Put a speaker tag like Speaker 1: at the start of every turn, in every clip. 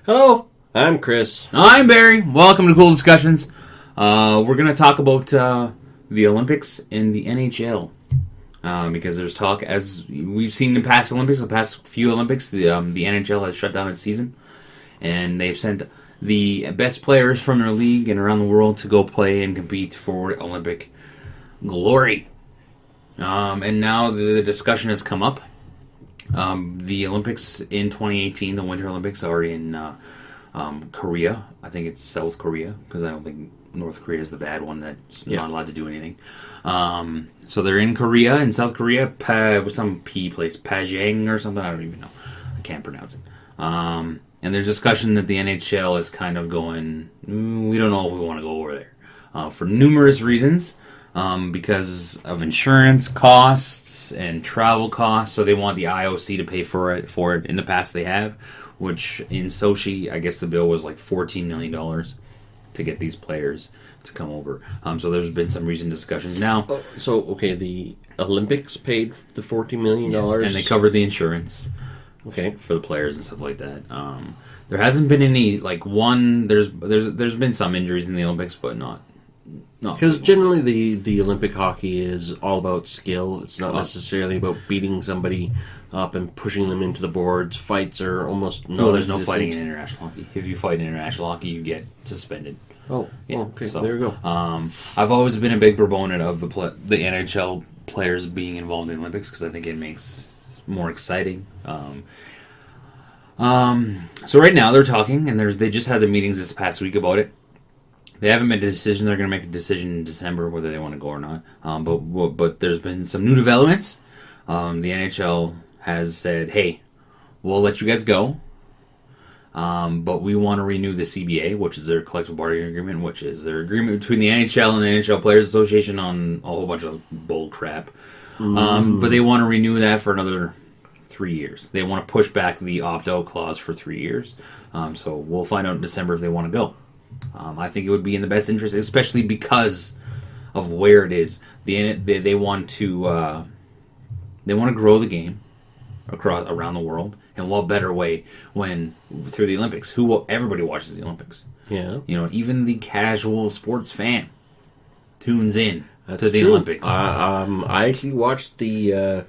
Speaker 1: Hello, I'm Chris.
Speaker 2: I'm Barry. Welcome to Coull Discussions. We're going to talk about the Olympics and the NHL. Because there's talk, as we've seen in the past Olympics, the past few Olympics, the NHL has shut down its season. And they've sent the best players from their league and around the world to go play and compete for Olympic glory. And now the discussion has come up. The Olympics in 2018, the Winter Olympics, are in Korea. I think it's South Korea, because I don't think North Korea is the bad one that's not allowed to do anything. So they're in Korea, in South Korea, with some P place, Pajang or something, I don't even know. I can't pronounce it. And there's discussion that the NHL is kind of going, we don't know if we want to go over there. For numerous reasons. Because of insurance costs and travel costs, so they want the IOC to pay for it. In the past they have, which in Sochi, I guess the bill was like $14 million to get these players to come over. So there's been some recent discussions now.
Speaker 1: The Olympics paid the $40 million?
Speaker 2: Yes, and they covered the insurance for the players and stuff like that. There hasn't been any, there's been some injuries in the Olympics, but not.
Speaker 1: Because generally the Olympic hockey is all about skill. It's not necessarily about beating somebody up and pushing them into the boards. Fights are almost
Speaker 2: there's no fighting in international hockey. If you fight in international hockey, you get suspended.
Speaker 1: Okay, so there you go.
Speaker 2: I've always been a big proponent of the NHL players being involved in the Olympics because I think it makes more exciting. So right now they're talking, and they just had the meetings this past week about it. They haven't made a decision. They're going to make a decision in December whether they want to go or not. But there's been some new developments. The NHL has said, hey, we'll let you guys go. But we want to renew the CBA, which is their collective bargaining agreement, which is their agreement between the NHL and the NHL Players Association on a whole bunch of bull crap. But they want to renew that for another 3 years. They want to push back the opt-out clause for 3 years. So we'll find out in December if they want to go. I think it would be in the best interest, especially because of where it is. They want to grow the game around the world, and what better way when through the Olympics? Everybody watches the Olympics.
Speaker 1: Yeah,
Speaker 2: even the casual sports fan tunes in to the Olympics.
Speaker 1: I actually watched the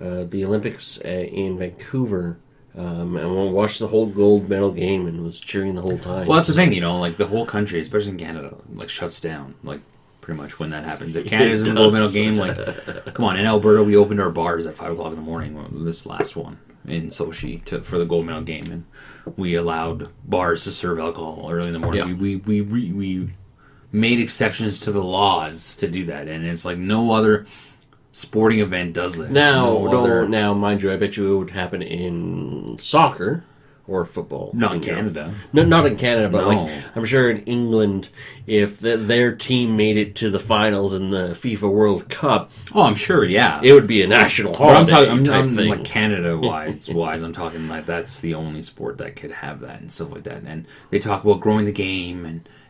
Speaker 1: Olympics in Vancouver. And we'll watch the whole gold medal game and was cheering the whole time.
Speaker 2: Well, that's the thing, the whole country, especially in Canada, shuts down, pretty much when that happens. If Canada's in the gold medal game, come on, in Alberta, we opened our bars at 5 o'clock in the morning, this last one, in Sochi, for the gold medal game, and we allowed bars to serve alcohol early in the morning. Yeah. We made exceptions to the laws to do that, and it's no other sporting event does that.
Speaker 1: Now, mind you, I bet you it would happen in soccer or football.
Speaker 2: Not in Canada.
Speaker 1: No, not in Canada, but I'm sure in England, if their team made it to the finals in the FIFA World Cup.
Speaker 2: Oh, I'm sure, yeah.
Speaker 1: It would be a national holiday. I'm
Speaker 2: talking Canada-wise. I'm talking that's the only sport that could have that and stuff like that. And they talk about growing the game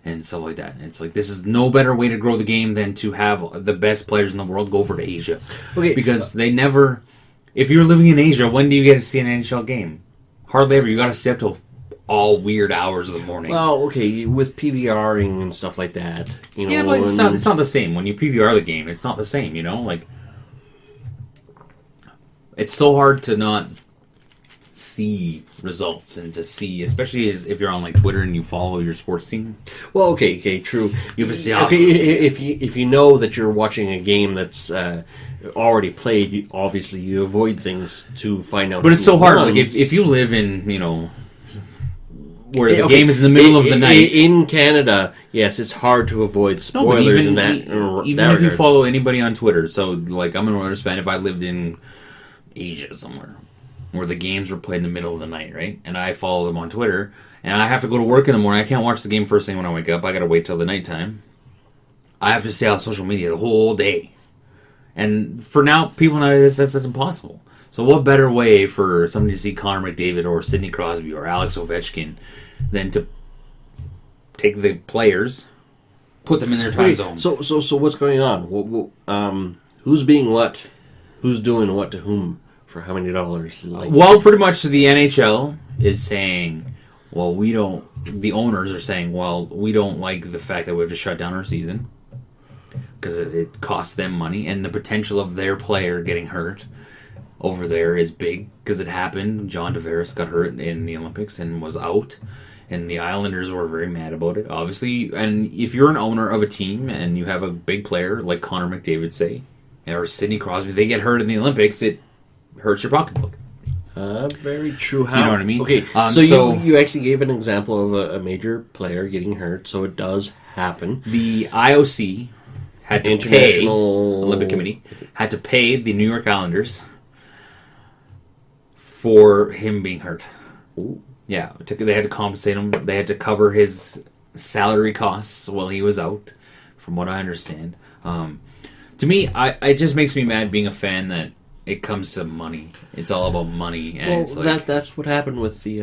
Speaker 2: and stuff like that. And it's this is no better way to grow the game than to have the best players in the world go over to Asia. Okay. Because they never... If you're living in Asia, when do you get to see an NHL game? Hardly ever. You got to stay up till all weird hours of the morning.
Speaker 1: Well, okay, with PVRing and stuff like that.
Speaker 2: Yeah, but it's not the same. When you PVR the game, it's not the same, It's so hard to not see results and to see, especially if you're on Twitter and you follow your sports team.
Speaker 1: Well, okay, true.
Speaker 2: You have to see
Speaker 1: if you know that you're watching a game that's already played, obviously you avoid things to find out.
Speaker 2: But it's so hard. If you live in where the game is in the middle of the night
Speaker 1: in Canada, yes, it's hard to avoid spoilers in that.
Speaker 2: Even if you follow anybody on Twitter, so I'm an Oilers fan. If I lived in Asia somewhere, where the games were played in the middle of the night, right? And I follow them on Twitter, and I have to go to work in the morning. I can't watch the game first thing when I wake up. I got to wait till the nighttime. I have to stay off social media the whole day. And for now, people nowadays, that's impossible. So what better way for somebody to see Connor McDavid or Sidney Crosby or Alex Ovechkin than to take the players, put them in their time zone?
Speaker 1: So what's going on? Who's being what? Who's doing what to whom? For how many dollars?
Speaker 2: Well, pretty much the NHL is saying, well, we don't. The owners are saying, well, we don't like the fact that we have to shut down our season because it costs them money, and the potential of their player getting hurt over there is big because it happened. John Tavares got hurt in the Olympics and was out, and the Islanders were very mad about it, obviously. And if you're an owner of a team and you have a big player like Connor McDavid, say, or Sidney Crosby, they get hurt in the Olympics, it hurts your pocketbook.
Speaker 1: Very true. How?
Speaker 2: You know what I mean?
Speaker 1: Okay, so you actually gave an example of a major player getting hurt, so it does happen.
Speaker 2: The IOC had to pay, Olympic Committee, had to pay the New York Islanders for him being hurt.
Speaker 1: Ooh.
Speaker 2: Yeah, they had to compensate him. They had to cover his salary costs while he was out, from what I understand. To me, it just makes me mad being a fan that it comes to money. It's all about money, and it's like
Speaker 1: that's what happened with the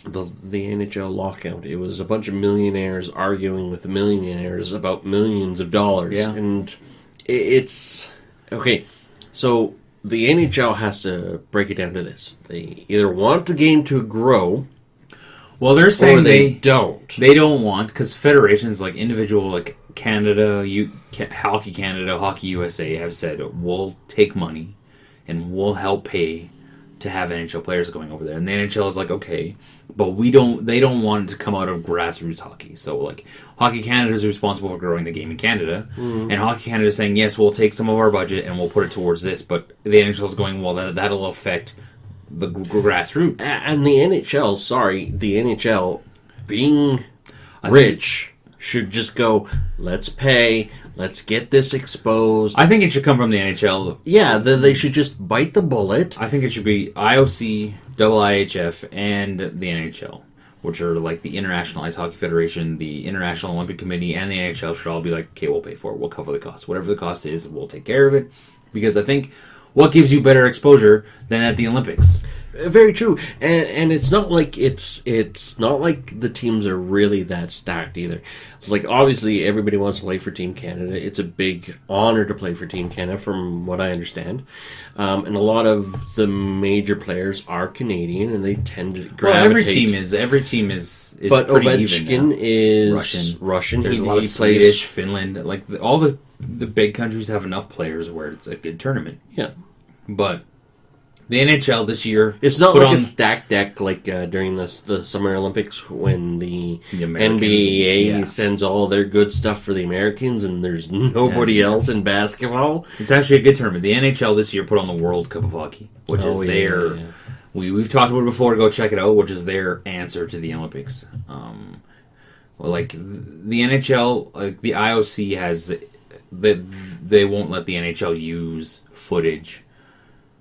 Speaker 1: NHL lockout. It was a bunch of millionaires arguing with the millionaires about millions of dollars, and it's okay. So the NHL has to break it down to this: they either want the game to grow.
Speaker 2: Well, they're saying
Speaker 1: or they don't.
Speaker 2: They don't want, because federations like individual, like Canada, Hockey Canada, Hockey USA have said we'll take money and we'll help pay to have NHL players going over there. And the NHL is like, okay, but they don't want it to come out of grassroots hockey. So like Hockey Canada is responsible for growing the game in Canada, and Hockey Canada is saying, yes, we'll take some of our budget and we'll put it towards this, but the NHL is going, well, that'll affect the grassroots.
Speaker 1: And the NHL being rich should just go, let's pay, let's get this exposed.
Speaker 2: I think it should come from the NHL.
Speaker 1: Yeah, they should just bite the bullet.
Speaker 2: I think it should be IOC, IIHF, and the NHL, which are like the International Ice Hockey Federation, the International Olympic Committee, and the NHL should all be like, okay, we'll pay for it. We'll cover the cost. Whatever the cost is, we'll take care of it. Because I think what gives you better exposure than at the Olympics?
Speaker 1: Very true, and it's not like it's not like the teams are really that stacked either. Like obviously everybody wants to play for Team Canada. It's a big honor to play for Team Canada, from what I understand. And a lot of the major players are Canadian, and they tend to gravitate.
Speaker 2: Well, every team is
Speaker 1: but
Speaker 2: pretty
Speaker 1: Ovechkin
Speaker 2: even now.
Speaker 1: is Russian.
Speaker 2: There's a lot of Swedish, Finland, like all the big countries have enough players where it's a good tournament.
Speaker 1: Yeah,
Speaker 2: but the NHL this year,
Speaker 1: it's not like a stacked deck like during the Summer Olympics when the NBA sends all their good stuff for the Americans and there's nobody else in basketball.
Speaker 2: It's actually a good tournament. The NHL this year put on the World Cup of Hockey, which is their... Yeah. We've talked about it before, go check it out, which is their answer to the Olympics. Like the NHL, like the IOC has... They won't let the NHL use footage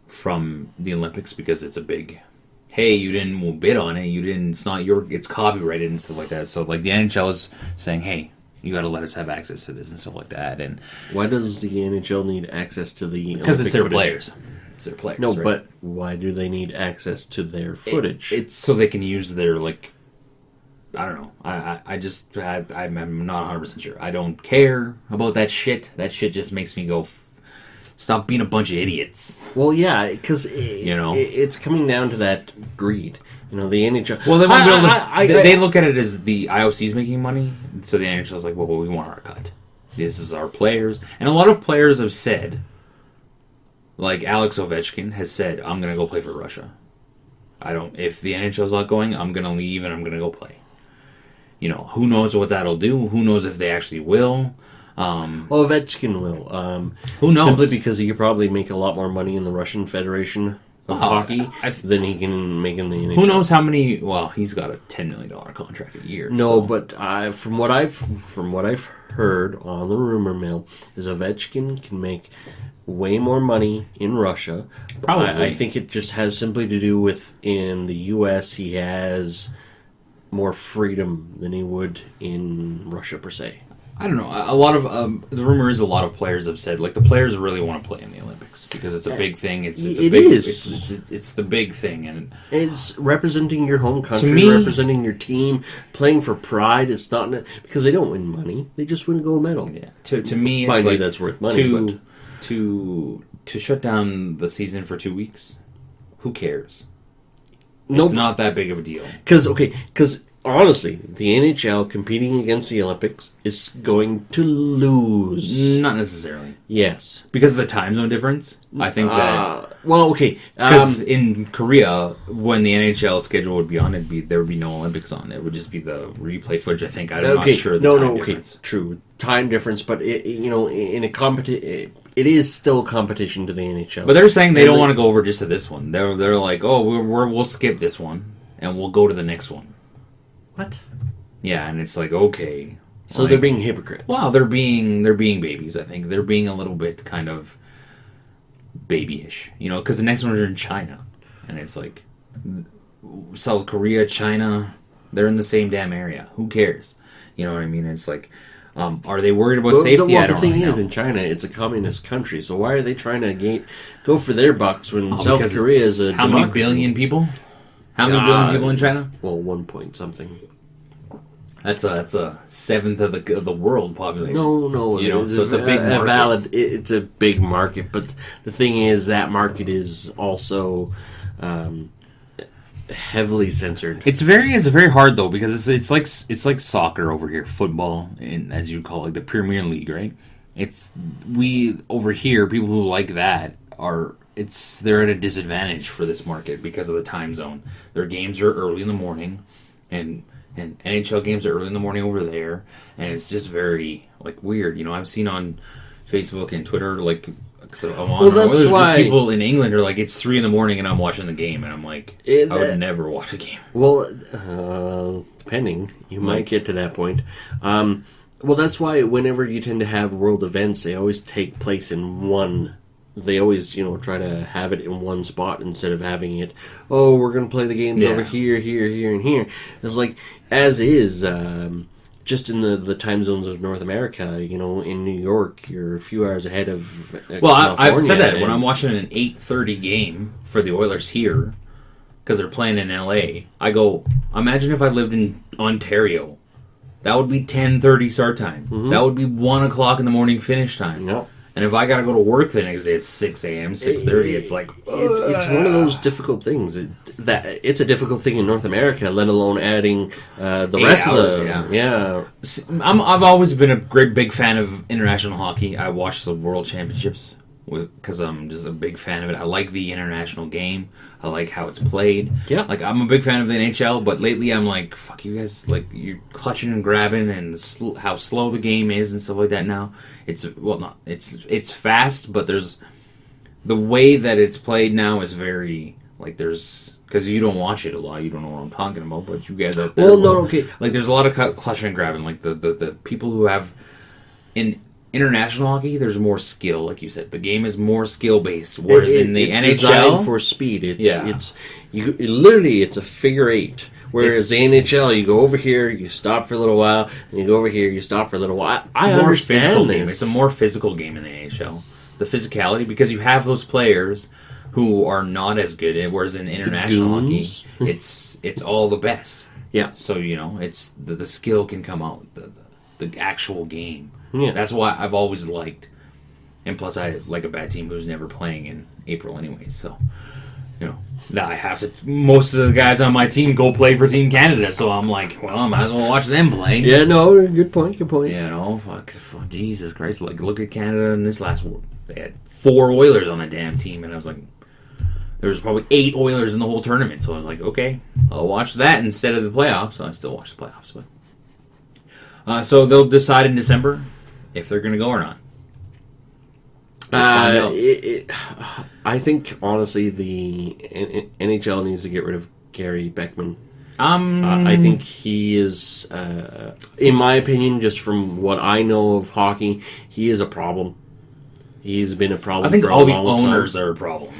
Speaker 2: from the Olympics because it's a big, hey, you didn't bid on it, it's copyrighted and stuff like that. So like the NHL is saying, hey, you got to let us have access to this and stuff like that. And
Speaker 1: why does the NHL need access to the Olympic
Speaker 2: because it's their
Speaker 1: footage?
Speaker 2: players. It's their players.
Speaker 1: No,
Speaker 2: right?
Speaker 1: But why do they need access to their footage?
Speaker 2: It's so they can use their like. I don't know. I'm not 100% sure. I don't care about that shit. That shit just makes me go. Stop being a bunch of idiots.
Speaker 1: Well, yeah, because it's coming down to that greed. The NHL.
Speaker 2: Well, they look at it as the IOC's making money, so the NHL's like, well, we want our cut. This is our players, and a lot of players have said, like Alex Ovechkin has said, I'm gonna go play for Russia. If the NHL's not going, I'm gonna leave and I'm gonna go play. Who knows what that'll do? Who knows if they actually will?
Speaker 1: Well, Ovechkin will.
Speaker 2: Who knows?
Speaker 1: Simply because he could probably make a lot more money in the Russian Federation of hockey than he can make in the NHL.
Speaker 2: Who knows how many? Well, he's got a $10 million contract a year.
Speaker 1: No, so. But from what I've heard on the rumor mill is Ovechkin can make way more money in Russia.
Speaker 2: Probably.
Speaker 1: I think it just has simply to do with in the U.S. he has more freedom than he would in Russia per se.
Speaker 2: I don't know. A lot of the rumor is a lot of players have said like the players really want to play in the Olympics because it's a big thing. It's the big thing, and
Speaker 1: it's representing your home country, representing your team, playing for pride. It's not because they don't win money; they just win a gold medal.
Speaker 2: Yeah. To me, it's like that's worth money. To shut down the season for 2 weeks, who cares? It's not that big of a deal.
Speaker 1: Because honestly, the NHL competing against the Olympics is going to lose.
Speaker 2: Not necessarily.
Speaker 1: Yes.
Speaker 2: Because of the time zone difference, I think that...
Speaker 1: Because
Speaker 2: in Korea, when the NHL schedule would be on, there would be no Olympics on. It would just be the replay footage, I think. I'm not sure the time difference.
Speaker 1: True. Time difference, but, in a competition... It is still competition to the NHL.
Speaker 2: But they're saying they don't want to go over just to this one. They're like, oh, we'll skip this one, and we'll go to the next one.
Speaker 1: What?
Speaker 2: Yeah, and it's like, okay.
Speaker 1: So they're being hypocrites.
Speaker 2: Well, they're being babies, I think. They're being a little bit kind of babyish, because the next ones are in China. And it's like, South Korea, China, they're in the same damn area. Who cares? You know what I mean? It's like, are they worried about safety? I don't know.
Speaker 1: The thing is, in China, it's a communist country, so why are they trying to go for their bucks when South Korea is a
Speaker 2: how
Speaker 1: democracy?
Speaker 2: Many billion people? How many billion people in China?
Speaker 1: Well, 1 point something.
Speaker 2: That's a seventh of the world population.
Speaker 1: No.
Speaker 2: So it's a big market.
Speaker 1: It's a big market, but the thing is, that market is also heavily censored.
Speaker 2: It's very hard though, because it's like soccer over here, football, as you call it, the Premier League, right? We over here, people who like that they're at a disadvantage for this market because of the time zone. Their games are early in the morning, and NHL games are early in the morning over there, and it's just very weird. I've seen on Facebook and Twitter
Speaker 1: that's why
Speaker 2: people in England are like, it's 3 a.m. and I'm watching the game, and I'm like, I would never watch a game.
Speaker 1: Well, depending, you might get to that point. Well, that's why whenever you tend to have world events, they always take place in one. They always, try to have it in one spot instead of having it, we're going to play the games over here, and here. It's like, as is, just in the time zones of North America, in New York, you're a few hours ahead of
Speaker 2: I've said that when I'm watching an 8:30 game for the Oilers here, because they're playing in LA, I go, imagine if I lived in Ontario. That would be 10:30 start time. Mm-hmm. That would be 1 o'clock in the morning finish time.
Speaker 1: Yep.
Speaker 2: And if I got to go to work the next day at 6 a.m., 6:30, it's like...
Speaker 1: It's one of those difficult things. It's a difficult thing in North America, let alone adding the rest
Speaker 2: hours,
Speaker 1: of the... Yeah.
Speaker 2: I've always been a great big fan of international hockey. I watch the World Championships because I'm just a big fan of it. I like the international game. I like how it's played.
Speaker 1: Yeah.
Speaker 2: I'm a big fan of the NHL, but lately I'm like, fuck you guys, you're clutching and grabbing, and how slow the game is and stuff like that now. It's fast, but there's the way that it's played now is very because you don't watch it a lot, you don't know what I'm talking about, but you guys out there,
Speaker 1: okay.
Speaker 2: There's a lot of clutching and grabbing, the people who have in international hockey, there's more skill, like you said. The game is more skill based, whereas in the NHL,
Speaker 1: designed for speed. It's a figure eight. Whereas the NHL, you go over here, you stop for a little while, and you go over here, you stop for a little while. I understand this.
Speaker 2: It's a more physical game in the NHL. The physicality, because you have those players who are not as good, whereas in international hockey, it's all the best.
Speaker 1: Yeah.
Speaker 2: So it's the skill can come out, the actual game.
Speaker 1: Yeah.
Speaker 2: That's why I've always liked, and plus I like a bad team who's never playing in April anyway, so, now I have to, most of the guys on my team go play for Team Canada, so I'm like, well, I might as well watch them play.
Speaker 1: Yeah, no, good point.
Speaker 2: Fuck, Jesus Christ, look at Canada in this last World. They had 4 Oilers on the damn team, and I was like, there was probably 8 Oilers in the whole tournament, so I was like, okay, I'll watch that instead of the playoffs, so I still watch the playoffs, but... so they'll decide in December if they're going to go or not.
Speaker 1: I think, honestly, the NHL needs to get rid of Gary Bettman. I think he is, in my opinion, just from what I know of hockey, he is a problem. He's been a problem.
Speaker 2: I think
Speaker 1: for
Speaker 2: all the
Speaker 1: long
Speaker 2: owners
Speaker 1: time.
Speaker 2: are a problem.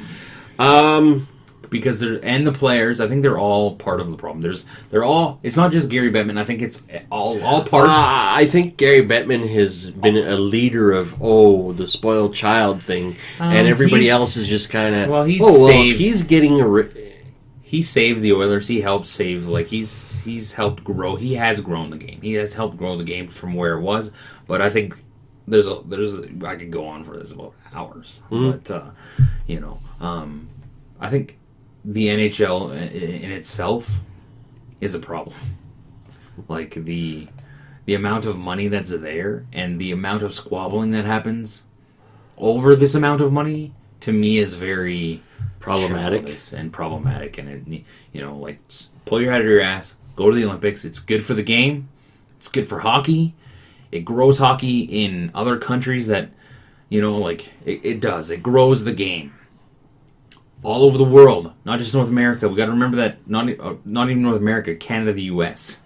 Speaker 2: Because and the players, I think they're all part of the problem. They're all. It's not just Gary Bettman. I think it's all parts.
Speaker 1: I think Gary Bettman has been a leader of the spoiled child thing, and everybody else is just kind of.
Speaker 2: Well, saved.
Speaker 1: He's getting
Speaker 2: he saved the Oilers. He helped save. He's helped grow. He has grown the game. He has helped grow the game from where it was. But I think there's I could go on for this about hours. Mm-hmm. But I think the NHL in itself is a problem. Like the amount of money that's there and the amount of squabbling that happens over this amount of money, to me, is very
Speaker 1: Problematic.
Speaker 2: and problematic. And it, pull your head out of your ass, go to the Olympics. It's good for the game. It's good for hockey. It grows hockey in other countries that, it does. It grows the game all over the world, not just North America. We got to remember that not even North America, Canada, the U.S.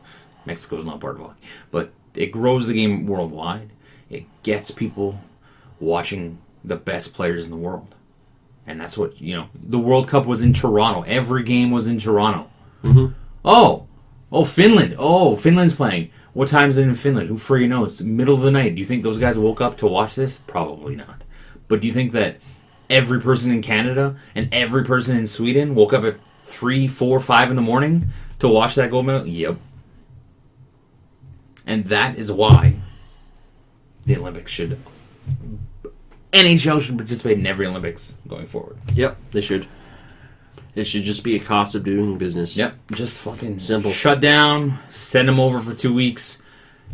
Speaker 2: Mexico's not part of hockey, but it grows the game worldwide. It gets people watching the best players in the world. And that's what, the World Cup was in Toronto. Every game was in Toronto.
Speaker 1: Mm-hmm.
Speaker 2: Oh, Finland. Oh, Finland's playing. What time is it in Finland? Who freaking knows? Middle of the night. Do you think those guys woke up to watch this? Probably not. But do you think that every person in Canada and every person in Sweden woke up at 3, 4, 5 in the morning to watch that gold medal? Yep. And that is why the Olympics NHL should participate in every Olympics going forward.
Speaker 1: Yep, they should. It should just be a cost of doing business.
Speaker 2: Yep, just fucking
Speaker 1: simple.
Speaker 2: Shut down, send them over for 2 weeks,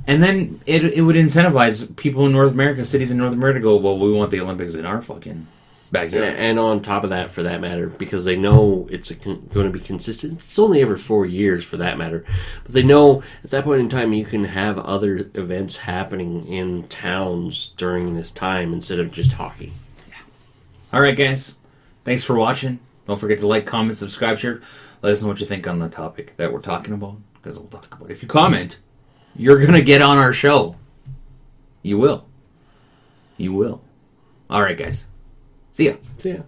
Speaker 2: and then it would incentivize people in North America, cities in North America, to go, well, we want the Olympics in our fucking backyard.
Speaker 1: And on top of that, for that matter, because they know it's going to be consistent. It's only every 4 years, for that matter. But they know at that point in time you can have other events happening in towns during this time instead of just hockey.
Speaker 2: Yeah. All right, guys. Thanks for watching. Don't forget to like, comment, subscribe, share. Let us know what you think on the topic that we're talking about, because we'll talk about it. If you comment, you're going to get on our show. You will. You will. All right, guys. See ya.
Speaker 1: See ya.